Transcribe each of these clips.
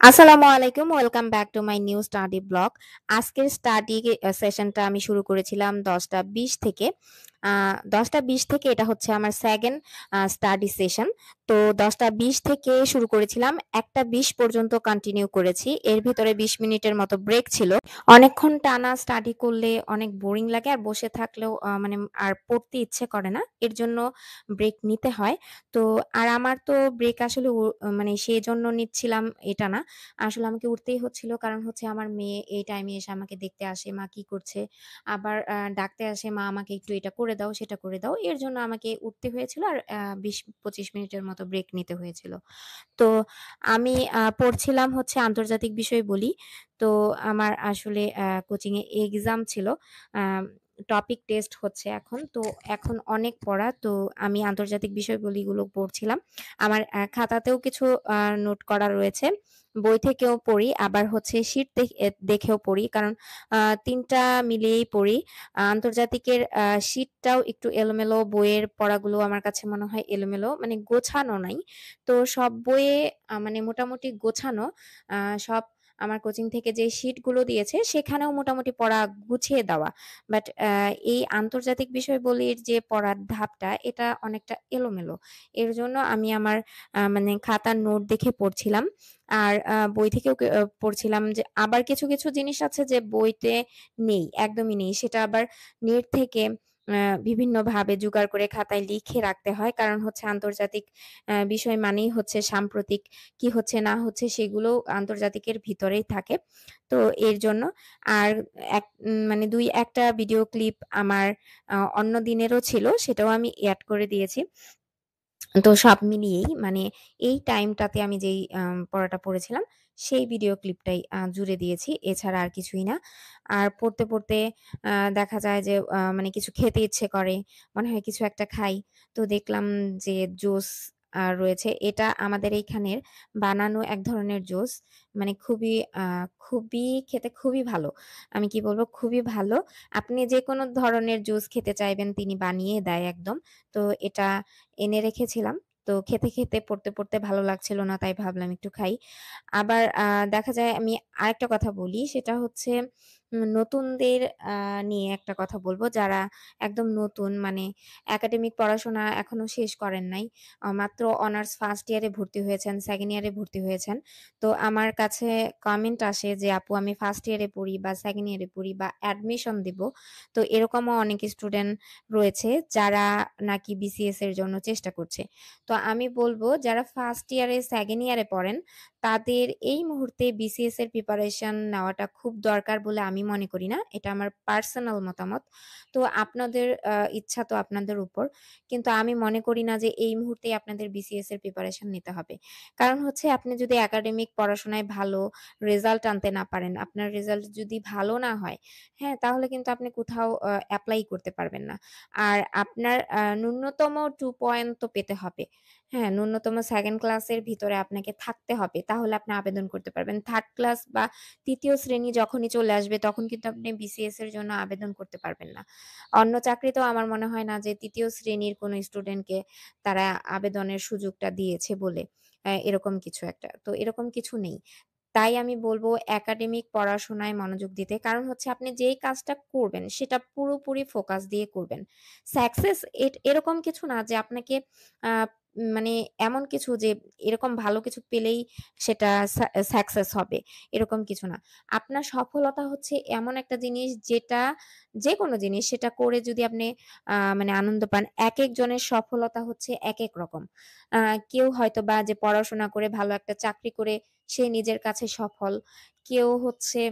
আসসালামু আলাইকুম। Welcome back to my new study blog. আজকের স্টাডি সেশনটা আমি শুরু করেছিলাম 10টা 20 থেকে। 10টা 20 থেকে এটা হচ্ছে আমার সেকেন্ড স্টাডি সেশন। তো 10টা 20 থেকে শুরু করেছিলাম, 1টা 20 পর্যন্ত কন্টিনিউ করেছি। এর ভেতরে 20 মিনিটের মতো ব্রেক ছিল। অনেকক্ষণ টানা স্টাডি করলে অনেক বোরিং লাগে, আর বসে থাকলেও মানে আর পড়তে ইচ্ছে করে না। এর জন্য ব্রেক নিতে হয়। তো আর আমার তো ব্রেক আসলে মানে সেজন্য নিচ্ছিলাম এটা না। আসলে আমাকে উঠতেই হচ্ছিল, কারণ হচ্ছে আমার মেয়ে এই টাইমে এসে আমাকে দেখতে আসে, মা কি করছে? আবার ডাকতে আসে, মা আমাকে একটু এটা করে দাও, সেটা করে দাও। এর জন্য আমাকে উঠতে হয়েছিল, আর 20-25 মিনিটের মতো ব্রেক নিতে হয়েছিল। তো আমি পড়ছিলাম হচ্ছে আন্তর্জাতিক বিষয় বলি। তো আমার আসলে কোচিং এ এক্সাম ছিল। আম টপিক টেস্ট হচ্ছে এখন। তো এখন অনেক পড়া। তো আমি আন্তর্জাতিক বিষয়বলিগুলো পড়ছিলাম। আমার খাতাতেও কিছু নোট করা রয়েছে। বই থেকেও পড়ি, আবার হচ্ছে শিট দেখেও পড়ি। কারণ ৩ টা মিলিয়েই পড়ি। আন্তর্জাতিকের শিটটাও একটু এলোমেলো, বইয়ের পড়াগুলো আমার কাছে মনে হয় এলোমেলো, মানে গোছানো নাই। তো সব বইয়ে মানে মোটামুটি গোছানো। সব আমার কোচিং থেকে যে শিটগুলো দিয়েছে সেখানেও মোটামুটি পড়া গুছিয়ে দেওয়া। বাট এই আন্তর্জাতিক বিষয়বলির যে পড়ার ধাপটা, এটা অনেকটা এলোমেলো। এর জন্য আমি আমার মানে খাতার নোট দেখে পড়ছিলাম। আর বই থেকেও পড়ছিলাম, যে আবার কিছু জিনিস আছে যে বইতে নেই, একদমই নেই। সেটা আবার নেট থেকে বিভিন্নভাবে জোগাড় করে খাতায় লিখে রাখতে হয়। কারণ হচ্ছে আন্তর্জাতিক বিষয় মানেই হচ্ছে সাম্প্রতিক কি হচ্ছে না হচ্ছে সেগুলোও আন্তর্জাতিকের ভিতরেই থাকে। তো এর জন্য আর মানে ২-১ টা ভিডিও ক্লিপ আমার অন্য দিনেরও ছিল, সেটাও আমি এড করে দিয়েছি। তো সব মিলিয়েই মানে এই টাইমটাতে আমি যেই পড়াটা পড়েছিলাম, সেই ভিডিও ক্লিপটাই জুড়ে দিয়েছি। এছাড়া আর কিছুই না। আর পড়তে দেখা যায় যে মানে কিছু খেতে ইচ্ছে করে। মনে হয় কিছু একটা খাই। তো দেখলাম যে জুস রয়েছে। এটা আমাদের এইখানের বানানো এক ধরনের জুস। মানে আ খুবই খেতে খুবই ভালো। আমি কি বলব, খুবই ভালো। আপনি যেকোনো ধরনের জুস খেতে চাইবেন, তিনি বানিয়ে দেয় একদম। তো এটা এনে রেখেছিলাম। তো খেতে পড়তে ভালো লাগছিল না, তাই ভাবলাম একটু খাই। আবার দেখা যায়, আমি আরেকটা কথা বলি, সেটা হচ্ছে নতুনদের আ নিয়ে একটা কথা বলব, যারা একদম নতুন, মানে একাডেমিক পড়াশোনা এখনো শেষ করেন নাই। মাত্র অনার্স ফার্স্ট ইয়ারে ভর্তি হয়েছেন, সেকেন্ড ইয়ারে ভর্তি হয়েছেন। তো আমার কাছে কমেন্ট আসে যে, "আপু, আমি ফার্স্ট ইয়ারে পড়ি বা সেকেন্ড ইয়ারে পড়ি বা অ্যাডমিশন দিব।" তো এরকমও অনেক স্টুডেন্ট রয়েছে যারা নাকি বিসিএস এর জন্য চেষ্টা করছে। তো আমি বলব, যারা ফার্স্ট ইয়ারে, সেকেন্ড ইয়ারে পড়েন, তাদের এই মুহূর্তে বিসিএস এর প্রিপারেশন নেওয়াটা খুব দরকার বলে আমি মনে করি না। এটা আমার পার্সোনাল মতামত। তো আপনাদের ইচ্ছা তো আপনাদের উপর। কিন্তু আমি মনে করি না যে এই মুহূর্তেই আপনাদের বিসিএস এর প্রিপারেশন নিতে হবে। কারণ হচ্ছে, আপনি যদি একাডেমিক পড়াশোনায় ভালো রেজাল্ট আনতে না পারেন, আপনার রেজাল্ট যদি ভালো না হয়, হ্যাঁ? তাহলে কিন্তু আপনি কোথাও এপ্লাই করতে পারবেন না। আর আপনার ন্যূনতম 2 পয়েন্ট তো পেতে হবে। হ্যাঁ? ন্যূনতম 2nd ক্লাসের ভিতরে আপনাকে থাকতে হবে। তাহলে আপনি আবেদন করতে পারবেন। 3rd ক্লাস বা ৩য় শ্রেণী যখনই চলে আসবে, তখন কিন্তু আপনি বিসিএস এর জন্য আবেদন করতে পারবেন না। অন্য চাকরিতেও আমার মনে হয় না যে ৩য় শ্রেণীর কোনো স্টুডেন্টকে তারা আবেদনের সুযোগটা দিয়েছে বলে। এরকম কিছু একটা। তো এরকম কিছু নেই। তাই আমি বলব একাডেমিক পড়াশোনায় মনোযোগ দিতে। কারণ হচ্ছে, আপনি যেই কাজটা করবেন সেটা পুরোপুরি ফোকাস দিয়ে করবেন। সাকসেস এরকম কিছু না যে আপনাকে আ মানে এমন কিছু যে এরকম ভালো কিছু পেলেই সেটা সাকসেস হবে, এরকম কিছু না। আপনার সফলতা হচ্ছে এমন একটা জিনিস, যেটা যেকোনো জিনিস সেটা করে যদি আপনি মানে আনন্দ পান। একেক জনের সফলতা হচ্ছে একেক রকম। আ কেউ হয়তোবা যে পড়াশোনা করে ভালো একটা চাকরি করে সে নিজের কাছে সফল। কেউ হচ্ছে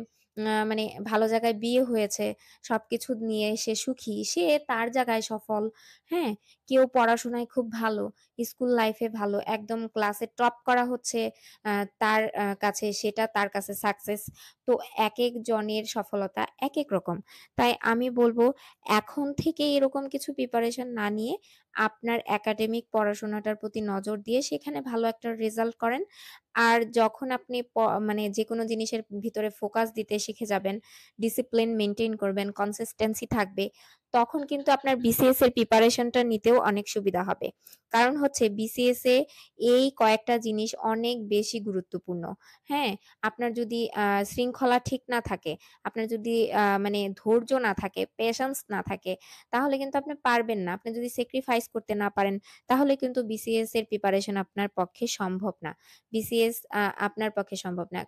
মানে ভালো জায়গায় বিয়ে হয়েছে, সবকিছু নিয়ে সে সুখী, সে তার জায়গায় সফল, হ্যাঁ? কেউ পড়াশোনায় খুব ভালো, স্কুল লাইফে ভালো, একদম ক্লাসে টপ করা হচ্ছে আ তার কাছে, সেটা তার কাছে সাকসেস। তো একেক জনের সফলতা একেক রকম। তাই আমি বলব, এখন থেকেই এরকম কিছু প্রিপারেশন না নিয়ে আপনার একাডেমিক পড়াশোনাটার প্রতি নজর দিয়ে সেখানে ভালো একটা রেজাল্ট করেন। আর যখন আপনি মানে যেকোনো জিনিসের ভিতরে ফোকাস দিতে শিখে যাবেন, ডিসিপ্লিন মেইনটেইন করবেন, কনসিস্টেন্সি থাকবে, তখন কিন্তু আপনার বিসিএস এর প্রিপারেশনটা নিতেও অনেক সুবিধা হবে। কারণ হচ্ছে বিসিএস এ এই কয়েকটা জিনিস অনেক বেশি গুরুত্বপূর্ণ। হ্যাঁ? আপনার যদি শৃঙ্খলা ঠিক না থাকে, আপনার যদি মানে ধৈর্য না থাকে, পেশেন্স না থাকে, তাহলে কিন্তু আপনি পারবেন না। আপনি যদি স্যাক্রিফাইস করতে না পারেন, তাহলে কিন্তু বিসিএস এর প্রিপারেশন আপনার পক্ষে সম্ভব না। বিসিএস আপনার পক্ষে সম্ভব না।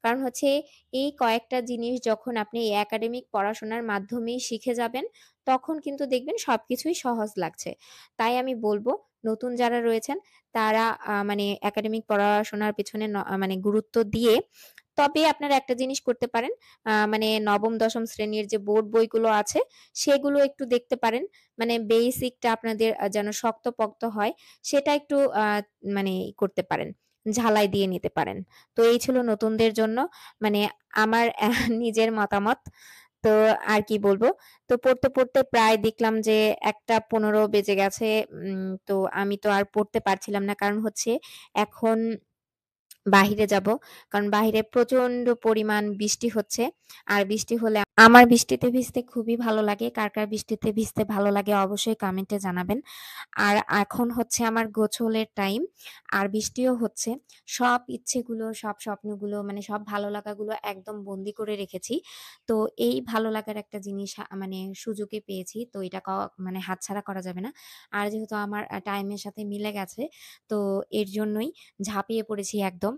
কারণ হচ্ছে এই কয়েকটা জিনিস যখন আপনি এই একাডেমিক পড়াশোনার মাধ্যমেই শিখে যাবেন, তখন কিন্তু দেখবেন সবকিছুই সহজ লাগছে। তাই আমি বলব নতুন যারা রয়েছেন তারা মানে একাডেমিক পড়াশোনার পেছনে মানে গুরুত্ব দিয়ে তবে আপনারা একটা জিনিস করতে পারেন। মানে ৯ম-১০ম শ্রেণীর যে বোর্ড বইগুলো আছে সেগুলো একটু দেখতে পারেন। মানে বেসিকটা আপনাদের যেন শক্তপোক্ত হয় সেটা একটু মানে করতে পারেন। ঝালাই দিয়ে নিতে পারেন। তো এই ছিল নতুনদের জন্য মানে আমার নিজের মতামত। তো আর কি বলব? তো পড়তে প্রায় দেখলাম যে ১টা ১৫ বেজে গেছে। তো আমি তো আর পড়তে পারছিলাম না। কারণ হচ্ছে এখন বাহিরে যাব। কারণ বাহিরে প্রচন্ড পরিমাণ বৃষ্টি হচ্ছে। আর বৃষ্টি হলে আমার বৃষ্টিতে ভিজতে খুবই ভালো লাগে। কার বৃষ্টিতে ভিজতে ভালো লাগে অবশ্যই কমেন্টে জানাবেন। আর এখন হচ্ছে আমার গোছলের টাইম। আর বৃষ্টিও হচ্ছে। সব ইচ্ছেগুলো, সব স্বপ্নগুলো মানে সব ভালো লাগাগুলো একদম বন্দি করে রেখেছি। তো এই ভালো লাগার একটা জিনিস মানে সুযোগে পেয়েছি। তো এটা মানে হাতছাড়া করা যাবে না। আর যেহেতু আমার টাইমের সাথে মিলে গেছে, তো এর জন্যই ঝাঁপিয়ে পড়েছি একদম।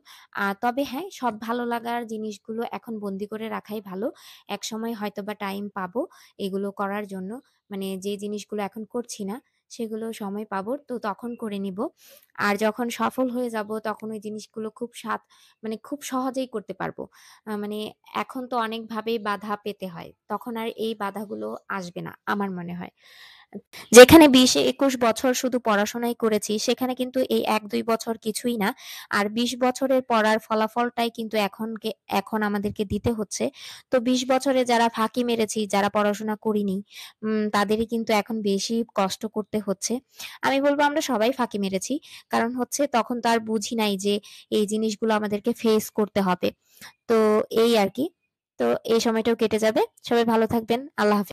তবে হ্যাঁ, সব ভালো লাগার জিনিসগুলো এখন বন্দি করে রাখাই ভালো। একসময় হয়তোবা টাইম পাবো এগুলো করার জন্য। মানে যে জিনিসগুলো এখন করছি না, সেগুলো সময় পাবো তো তখন করে নিবো। আর যখন সফল হয়ে যাবো তখন ওই জিনিসগুলো মানে খুব সহজেই করতে পারবো। মানে এখন তো অনেকভাবেই বাধা পেতে হয়। তখন আর এই বাধাগুলো আসবে না আমার মনে হয়। যেখানে ২০-২১ বছর শুধু পড়াশোনাই করেছি, সেখানে কিন্তু এই ১-২ বছর কিছুই না। আর ২০ বছরের পড়ার ফলাফলটাই কিন্তু এখন আমাদেরকে দিতে হচ্ছে। তো ২০ বছরে যারা ফাঁকি মেরেছি, যারা পড়াশোনা করিনি, তাদেরই কিন্তু এখন বেশি কষ্ট করতে হচ্ছে। আমি বলব আমরা সবাই ফাঁকি মেরেছি। কারণ হচ্ছে তখন তো আর বুঝি নাই যে এই জিনিসগুলো আমাদেরকে ফেস করতে হবে। তো এই আরকি। তো এই সময়টাও কেটে যাবে। সবাই ভালো থাকবেন। আল্লাহ হাফেজ।